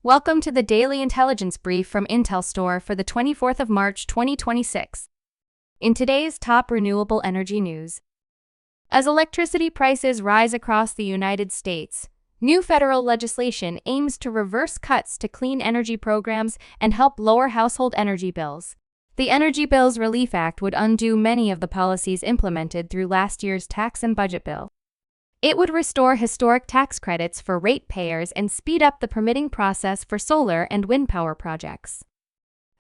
Welcome to the Daily Intelligence Brief from IntelStor for the 24th of March 2026. In today's top renewable energy news, as electricity prices rise across the United States, new federal legislation aims to reverse cuts to clean energy programs and help lower household energy bills. The Energy Bills Relief Act would undo many of the policies implemented through last year's tax and budget bill. It would restore historic tax credits for ratepayers and speed up the permitting process for solar and wind power projects.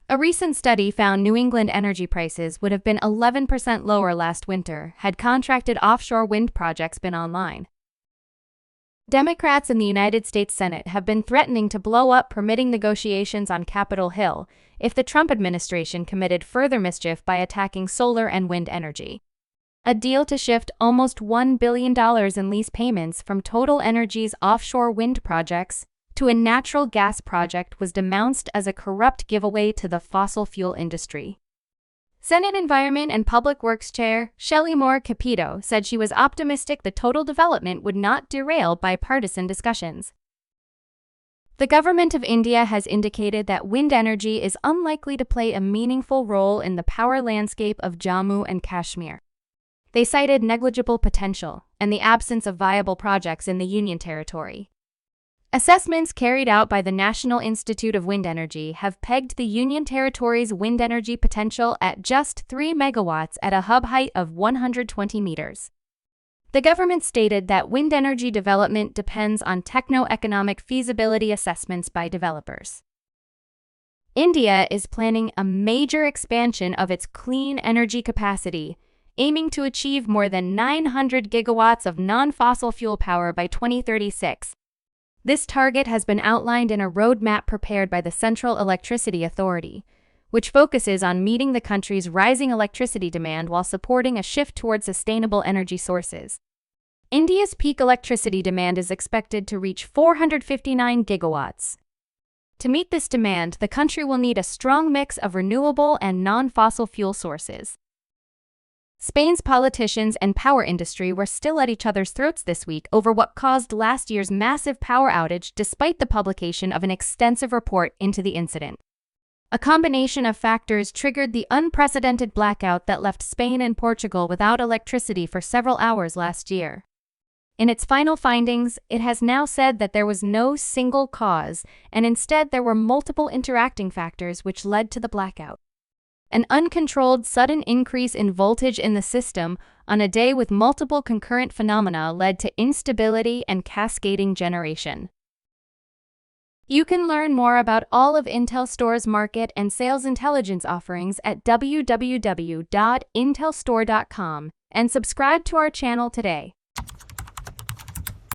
A recent study found New England energy prices would have been 11% lower last winter had contracted offshore wind projects been online. Democrats in the United States Senate have been threatening to blow up permitting negotiations on Capitol Hill if the Trump administration committed further mischief by attacking solar and wind energy. A deal to shift almost $1 billion in lease payments from Total Energy's offshore wind projects to a natural gas project was denounced as a corrupt giveaway to the fossil fuel industry. Senate Environment and Public Works Chair Shelley Moore Capito said she was optimistic the total development would not derail bipartisan discussions. The government of India has indicated that wind energy is unlikely to play a meaningful role in the power landscape of Jammu and Kashmir. They cited negligible potential and the absence of viable projects in the Union Territory. Assessments carried out by the National Institute of Wind Energy have pegged the Union Territory's wind energy potential at just 3 megawatts at a hub height of 120 meters. The government stated that wind energy development depends on techno-economic feasibility assessments by developers. India is planning a major expansion of its clean energy capacity, aiming to achieve more than 900 gigawatts of non-fossil fuel power by 2036. This target has been outlined in a roadmap prepared by the Central Electricity Authority, which focuses on meeting the country's rising electricity demand while supporting a shift toward sustainable energy sources. India's peak electricity demand is expected to reach 459 gigawatts. To meet this demand, the country will need a strong mix of renewable and non-fossil fuel sources. Spain's politicians and power industry were still at each other's throats this week over what caused last year's massive power outage despite the publication of an extensive report into the incident. A combination of factors triggered the unprecedented blackout that left Spain and Portugal without electricity for several hours last year. In its final findings, it has now said that there was no single cause, and instead there were multiple interacting factors which led to the blackout. An uncontrolled sudden increase in voltage in the system on a day with multiple concurrent phenomena led to instability and cascading generation. You can learn more about all of IntelStor's market and sales intelligence offerings at www.intelstor.com and subscribe to our channel today.